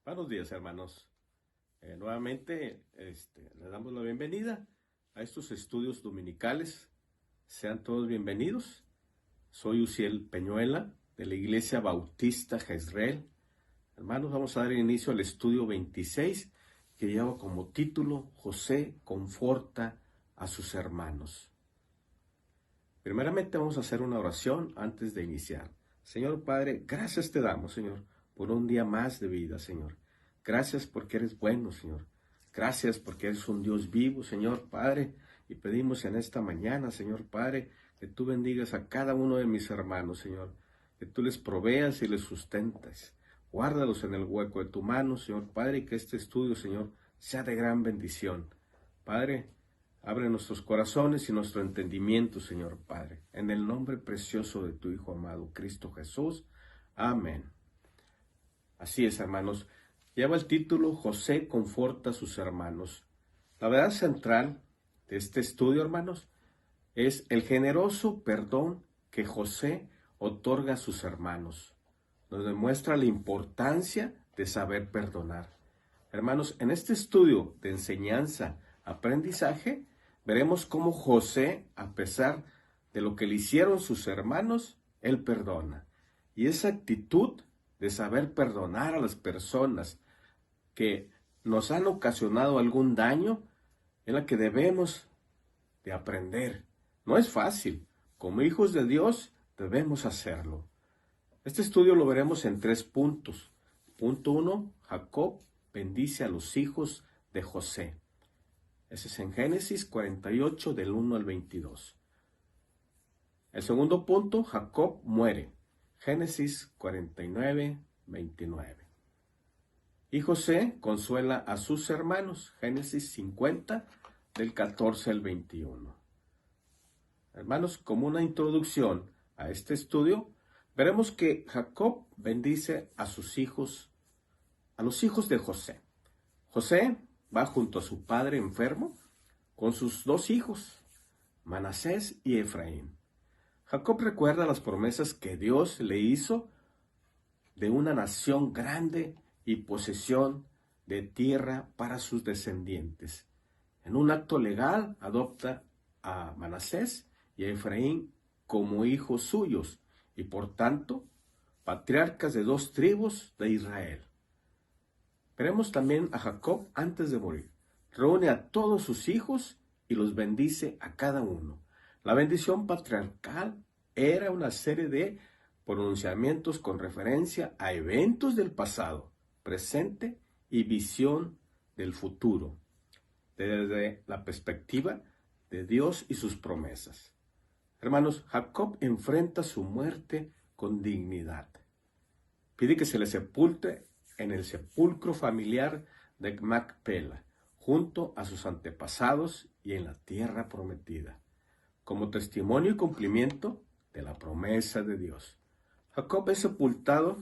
Buenos días, hermanos. Nuevamente, les damos la bienvenida a estos estudios dominicales. Sean todos bienvenidos. Soy Uciel Peñuela, de la Iglesia Bautista Jezreel. Hermanos, vamos a dar inicio al estudio 26, que lleva como título José conforta a sus hermanos. Primeramente vamos a hacer una oración antes de iniciar. Señor Padre, gracias te damos, Señor, por un día más de vida, Señor. Gracias porque eres bueno, Señor. Gracias porque eres un Dios vivo, Señor Padre. Y pedimos en esta mañana, Señor Padre, que tú bendigas a cada uno de mis hermanos, Señor. Que tú les proveas y les sustentas. Guárdalos en el hueco de tu mano, Señor Padre, y que este estudio, Señor, sea de gran bendición. Padre, abre nuestros corazones y nuestro entendimiento, Señor Padre, en el nombre precioso de tu Hijo amado, Cristo Jesús. Amén. Así es, hermanos. Lleva el título José conforta a sus hermanos. La verdad central de este estudio, hermanos, es el generoso perdón que José otorga a sus hermanos. Nos demuestra la importancia de saber perdonar. Hermanos, en este estudio de enseñanza, aprendizaje, veremos cómo José, a pesar de lo que le hicieron sus hermanos, él perdona. Y esa actitud de saber perdonar a las personas que nos han ocasionado algún daño es la que debemos de aprender. No es fácil. Como hijos de Dios debemos hacerlo. Este estudio lo veremos en 3 puntos. Punto 1, Jacob bendice a los hijos de José. Ese es en Génesis 48, del 1 al 22. El segundo punto, Jacob muere. Génesis 49, 29. Y José consuela a sus hermanos. Génesis 50, del 14 al 21. Hermanos, como una introducción a este estudio, veremos que Jacob bendice a sus hijos, a los hijos de José. José va junto a su padre enfermo con sus 2 hijos, Manasés y Efraín. Jacob recuerda las promesas que Dios le hizo de una nación grande y posesión de tierra para sus descendientes. En un acto legal adopta a Manasés y a Efraín como hijos suyos y por tanto patriarcas de 2 tribus de Israel. Veremos también a Jacob antes de morir. Reúne a todos sus hijos y los bendice a cada uno. La bendición patriarcal era una serie de pronunciamientos con referencia a eventos del pasado, presente y visión del futuro, desde la perspectiva de Dios y sus promesas. Hermanos, Jacob enfrenta su muerte con dignidad. Pide que se le sepulte en el sepulcro familiar de Macpela, junto a sus antepasados y en la tierra prometida, como testimonio y cumplimiento de la promesa de Dios. Jacob es sepultado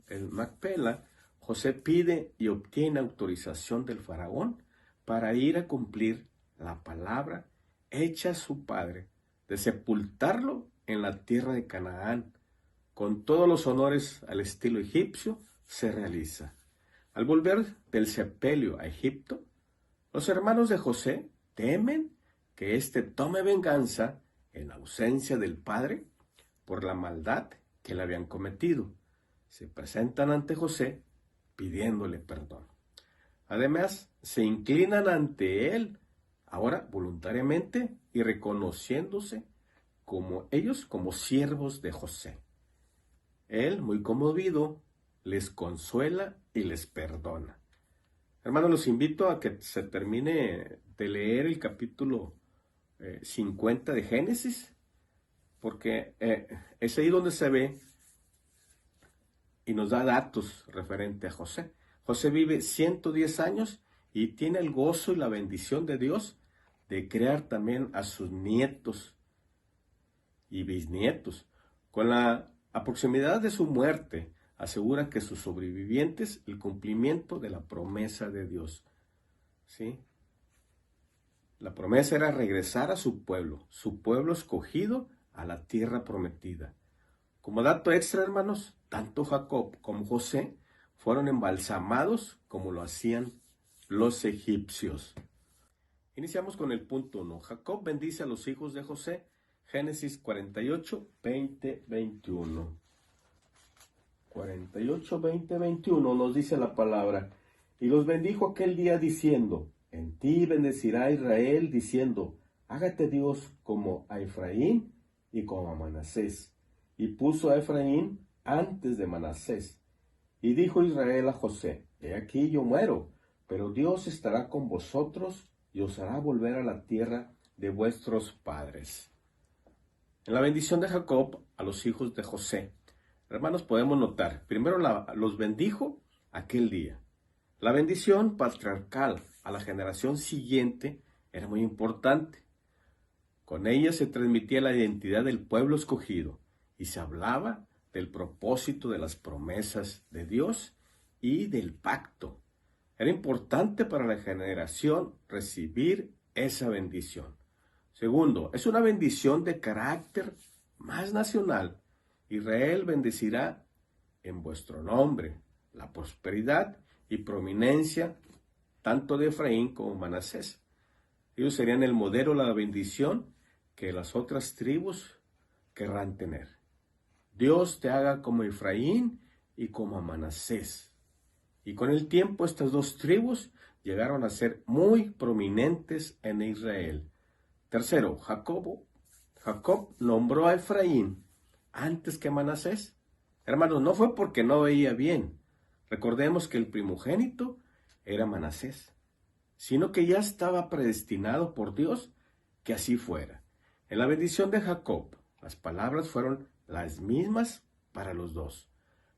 en Macpela. José pide y obtiene autorización del faraón para ir a cumplir la palabra hecha a su padre, de sepultarlo en la tierra de Canaán, con todos los honores al estilo egipcio, se realiza. Al volver del sepelio a Egipto, los hermanos de José temen que éste tome venganza en ausencia del padre por la maldad que le habían cometido. Se presentan ante José pidiéndole perdón. Además, se inclinan ante él, ahora voluntariamente y reconociéndose como ellos como siervos de José. Él, muy conmovido, les consuela y les perdona. Hermanos, los invito a que se termine de leer el capítulo 50 de Génesis, porque es ahí donde se ve y nos da datos referente a José. José vive 110 años y tiene el gozo y la bendición de Dios de crear también a sus nietos y bisnietos. Con la proximidad de su muerte, asegura que sus sobrevivientes el cumplimiento de la promesa de Dios. ¿Sí? La promesa era regresar a su pueblo escogido, a la tierra prometida. Como dato extra, hermanos, tanto Jacob como José fueron embalsamados como lo hacían los egipcios. Iniciamos con el punto 1. Jacob bendice a los hijos de José. Génesis 48, 20, 21. 48, 20, 21 nos dice la palabra. Y los bendijo aquel día diciendo, en ti bendecirá Israel, diciendo, hágate Dios como a Efraín y como a Manasés. Y puso a Efraín antes de Manasés. Y dijo Israel a José, he aquí yo muero, pero Dios estará con vosotros y os hará volver a la tierra de vuestros padres. En la bendición de Jacob a los hijos de José, hermanos, podemos notar, primero los bendijo aquel día. La bendición patriarcal a la generación siguiente era muy importante. Con ella se transmitía la identidad del pueblo escogido y se hablaba del propósito de las promesas de Dios y del pacto. Era importante para la generación recibir esa bendición. Segundo, es una bendición de carácter más nacional. Israel bendecirá en vuestro nombre la prosperidad y prominencia tanto de Efraín como Manasés. Ellos serían el modelo de la bendición que las otras tribus querrán tener. Dios te haga como Efraín y como Manasés. Y con el tiempo estas dos tribus llegaron a ser muy prominentes en Israel. Tercero, Jacob nombró a Efraín antes que Manasés. Hermanos, no fue porque no veía bien. Recordemos que el primogénito era Manasés, sino que ya estaba predestinado por Dios que así fuera. En la bendición de Jacob, las palabras fueron las mismas para los dos.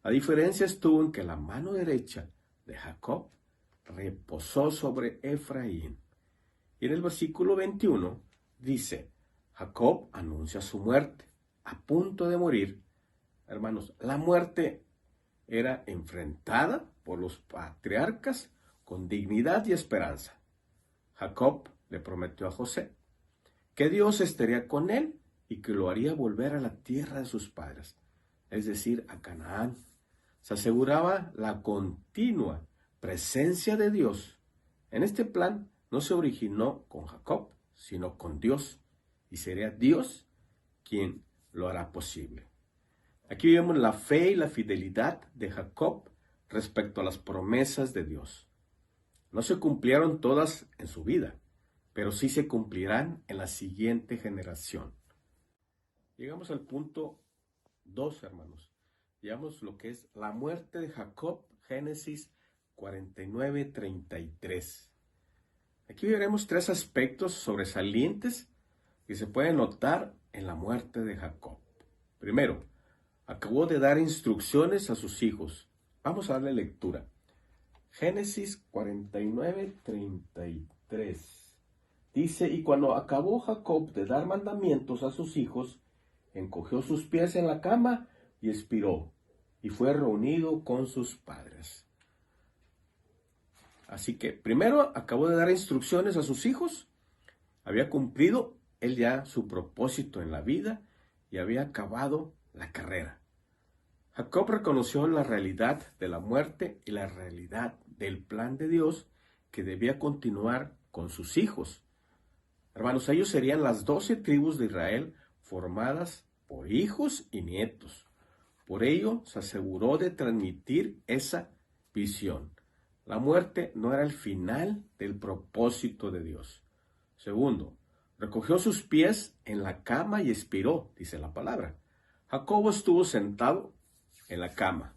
La diferencia estuvo en que la mano derecha de Jacob reposó sobre Efraín. Y en el versículo 21 dice, Jacob anuncia su muerte, a punto de morir. Hermanos, la muerte era enfrentada por los patriarcas con dignidad y esperanza. Jacob le prometió a José que Dios estaría con él y que lo haría volver a la tierra de sus padres, es decir, a Canaán. Se aseguraba la continua presencia de Dios. En este plan no se originó con Jacob, sino con Dios, y sería Dios quien lo hará posible. Aquí vemos la fe y la fidelidad de Jacob respecto a las promesas de Dios. No se cumplieron todas en su vida, pero sí se cumplirán en la siguiente generación. Llegamos al punto 2, hermanos. Llegamos lo que es la muerte de Jacob, Génesis 49, 33. Aquí veremos tres aspectos sobresalientes que se pueden notar en la muerte de Jacob. Primero, acabó de dar instrucciones a sus hijos. Vamos a darle lectura. Génesis 49, 33. Dice, y cuando acabó Jacob de dar mandamientos a sus hijos, encogió sus pies en la cama y expiró, y fue reunido con sus padres. Así que primero acabó de dar instrucciones a sus hijos, había cumplido él ya su propósito en la vida y había acabado la carrera. Jacob reconoció la realidad de la muerte y la realidad del plan de Dios que debía continuar con sus hijos. Hermanos, ellos serían las 12 tribus de Israel formadas por hijos y nietos. Por ello, se aseguró de transmitir esa visión. La muerte no era el final del propósito de Dios. Segundo, recogió sus pies en la cama y expiró, dice la palabra. Jacob estuvo sentado en la cama,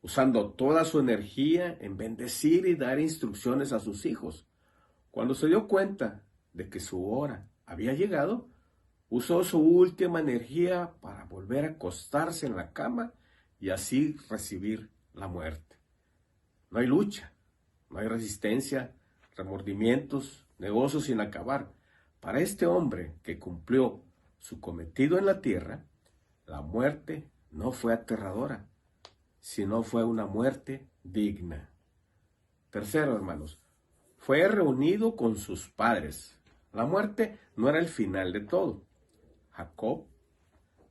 usando toda su energía en bendecir y dar instrucciones a sus hijos. Cuando se dio cuenta de que su hora había llegado, usó su última energía para volver a acostarse en la cama y así recibir la muerte. No hay lucha, no hay resistencia, remordimientos, negocios sin acabar. Para este hombre que cumplió su cometido en la tierra, la muerte no fue aterradora, sino fue una muerte digna. Tercero, hermanos, fue reunido con sus padres. La muerte no era el final de todo. Jacob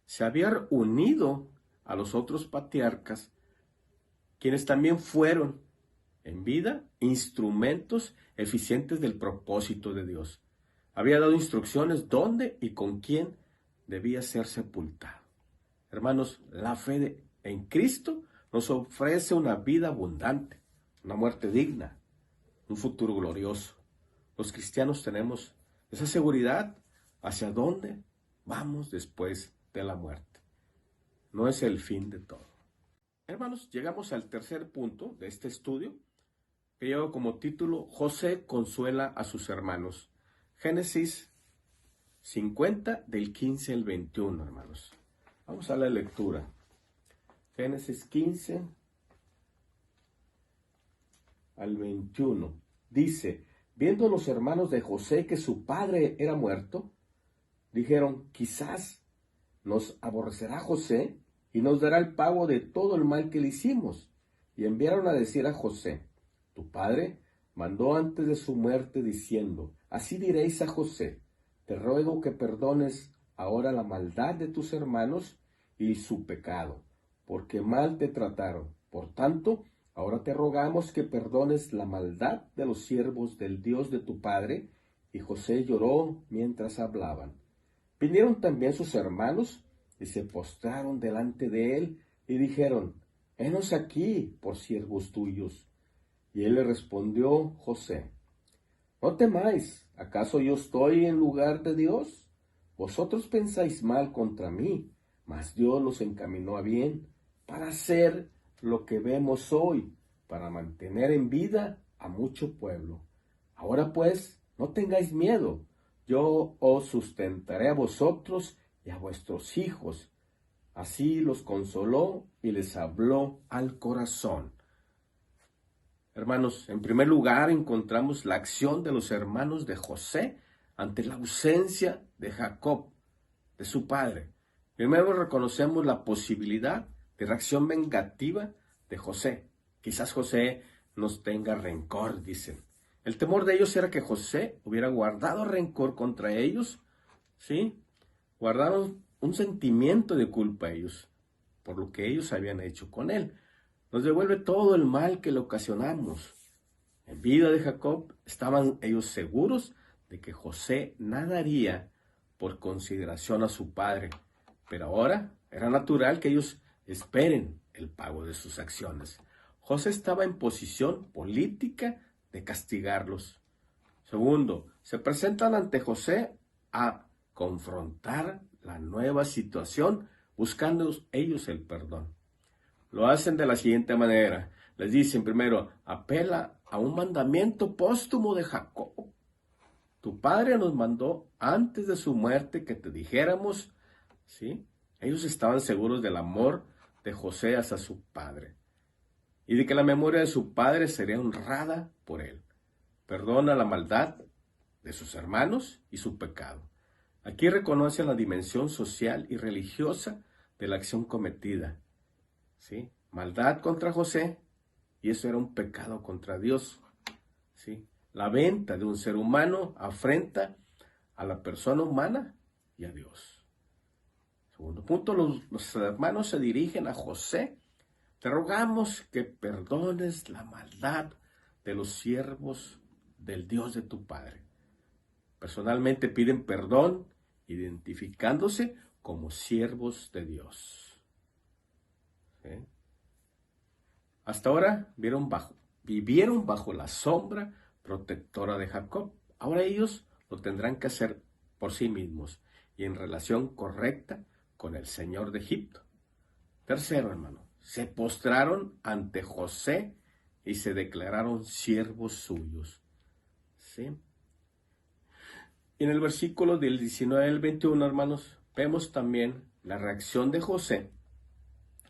se había unido a los otros patriarcas quienes también fueron en vida instrumentos eficientes del propósito de Dios. Había dado instrucciones dónde y con quién debía ser sepultado. Hermanos, la fe en Cristo nos ofrece una vida abundante, una muerte digna, un futuro glorioso. Los cristianos tenemos esa seguridad hacia dónde vamos después de la muerte. No es el fin de todo. Hermanos, llegamos al tercer punto de este estudio, que lleva como título José consuela a sus hermanos. Génesis 50 del 15 al 21, hermanos. Vamos a la lectura. Génesis 15 al 21. Dice, viendo los hermanos de José que su padre era muerto, dijeron, quizás nos aborrecerá José y nos dará el pago de todo el mal que le hicimos. Y enviaron a decir a José, tu padre mandó antes de su muerte diciendo, así diréis a José, te ruego que perdones ahora la maldad de tus hermanos y su pecado, porque mal te trataron. Por tanto, ahora te rogamos que perdones la maldad de los siervos del Dios de tu padre. Y José lloró mientras hablaban. Vinieron también sus hermanos y se postraron delante de él y dijeron, henos aquí por siervos tuyos. Y él le respondió, José, no temáis, ¿acaso yo estoy en lugar de Dios? Vosotros pensáis mal contra mí, mas Dios los encaminó a bien, para hacer lo que vemos hoy, para mantener en vida a mucho pueblo. Ahora pues, no tengáis miedo, yo os sustentaré a vosotros y a vuestros hijos. Así los consoló y les habló al corazón. Hermanos, en primer lugar encontramos la acción de los hermanos de José ante la ausencia de Jacob, de su padre. Primero reconocemos la posibilidad de reacción vengativa de José. Quizás José nos tenga rencor, dicen. El temor de ellos era que José hubiera guardado rencor contra ellos, ¿sí? Guardaron un sentimiento de culpa a ellos, por lo que ellos habían hecho con él. Nos devuelve todo el mal que le ocasionamos. En vida de Jacob estaban ellos seguros de que José nada haría por consideración a su padre, pero ahora era natural que ellos esperen el pago de sus acciones. José estaba en posición política de castigarlos. Segundo, se presentan ante José a confrontar la nueva situación, buscando ellos el perdón. Lo hacen de la siguiente manera. Les dicen primero, apela a un mandamiento póstumo de Jacob. Tu padre nos mandó antes de su muerte que te dijéramos, ¿sí? Ellos estaban seguros del amor de José hacia su padre y de que la memoria de su padre sería honrada por él. Perdona la maldad de sus hermanos y su pecado. Aquí reconocen la dimensión social y religiosa de la acción cometida. ¿Sí? Maldad contra José, y eso era un pecado contra Dios. ¿Sí? La venta de un ser humano afrenta a la persona humana y a Dios. Segundo punto, los hermanos se dirigen a José. Te rogamos que perdones la maldad de los siervos del Dios de tu Padre. Personalmente piden perdón, identificándose como siervos de Dios. ¿Sí? Hasta ahora vivieron bajo la sombra protectora de Jacob. Ahora ellos lo tendrán que hacer por sí mismos y en relación correcta con el Señor de Egipto. Tercero, hermano, se postraron ante José y se declararon siervos suyos. ¿Sí? Y en el versículo del 19 al 21, hermanos, vemos también la reacción de José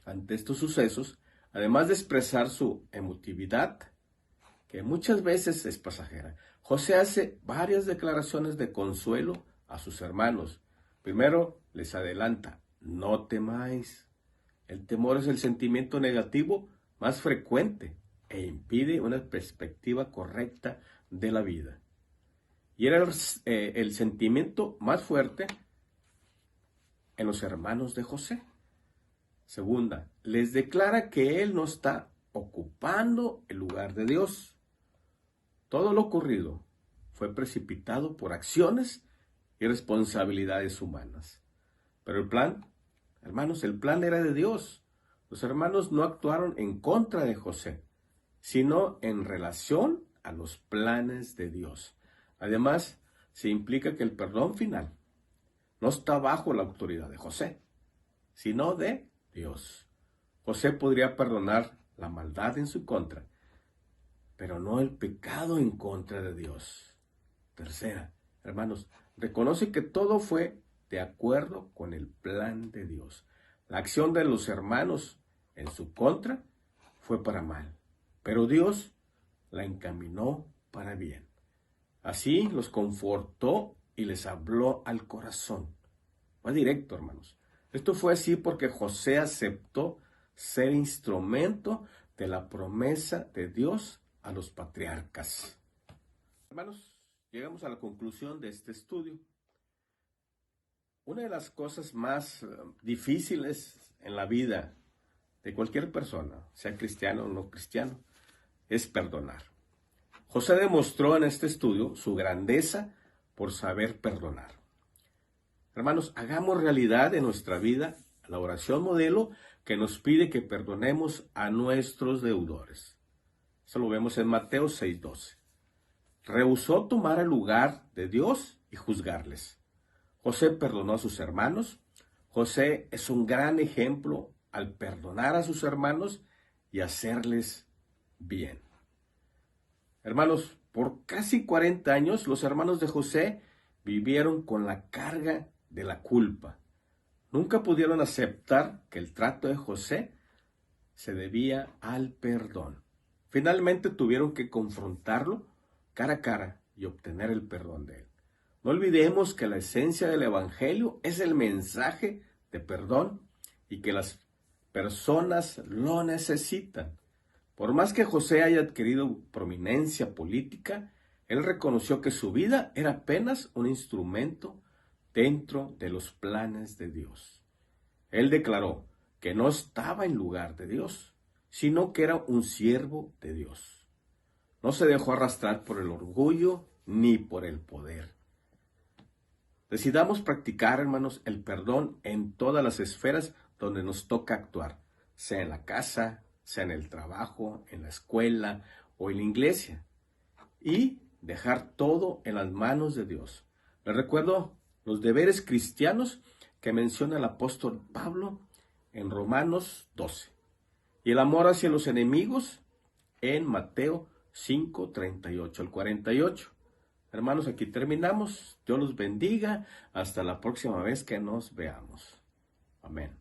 ante estos sucesos, además de expresar su emotividad, que muchas veces es pasajera. José hace varias declaraciones de consuelo a sus hermanos. Primero, les adelanta, no temáis. El temor es el sentimiento negativo más frecuente e impide una perspectiva correcta de la vida. Y era el sentimiento más fuerte en los hermanos de José. Segunda, les declara que él no está ocupando el lugar de Dios. Todo lo ocurrido fue precipitado por acciones y responsabilidades humanas. Pero el plan, hermanos, el plan era de Dios. Los hermanos no actuaron en contra de José, sino en relación a los planes de Dios. Además, se implica que el perdón final no está bajo la autoridad de José, sino de Dios. José podría perdonar la maldad en su contra, pero no el pecado en contra de Dios. Tercera, hermanos, reconoce que todo fue de acuerdo con el plan de Dios. La acción de los hermanos en su contra fue para mal, pero Dios la encaminó para bien. Así los confortó y les habló al corazón. Va directo, hermanos. Esto fue así porque José aceptó ser instrumento de la promesa de Dios a los patriarcas. Hermanos, llegamos a la conclusión de este estudio. Una de las cosas más difíciles en la vida de cualquier persona, sea cristiano o no cristiano, es perdonar. José demostró en este estudio su grandeza por saber perdonar. Hermanos, hagamos realidad en nuestra vida la oración modelo que nos pide que perdonemos a nuestros deudores. Eso lo vemos en Mateo 6:12. Rehusó tomar el lugar de Dios y juzgarles. José perdonó a sus hermanos. José es un gran ejemplo al perdonar a sus hermanos y hacerles bien. Hermanos, por casi 40 años los hermanos de José vivieron con la carga de la culpa. Nunca pudieron aceptar que el trato de José se debía al perdón. Finalmente tuvieron que confrontarlo cara a cara y obtener el perdón de él. No olvidemos que la esencia del Evangelio es el mensaje de perdón y que las personas lo necesitan. Por más que José haya adquirido prominencia política, él reconoció que su vida era apenas un instrumento dentro de los planes de Dios. Él declaró que no estaba en lugar de Dios, sino que era un siervo de Dios. No se dejó arrastrar por el orgullo ni por el poder. Decidamos practicar, hermanos, el perdón en todas las esferas donde nos toca actuar, sea en la casa, sea en el trabajo, en la escuela o en la iglesia, y dejar todo en las manos de Dios. Les recuerdo los deberes cristianos que menciona el apóstol Pablo en Romanos 12 y el amor hacia los enemigos en Mateo 5:38 al 48. Hermanos, aquí terminamos. Dios los bendiga. Hasta la próxima vez que nos veamos. Amén.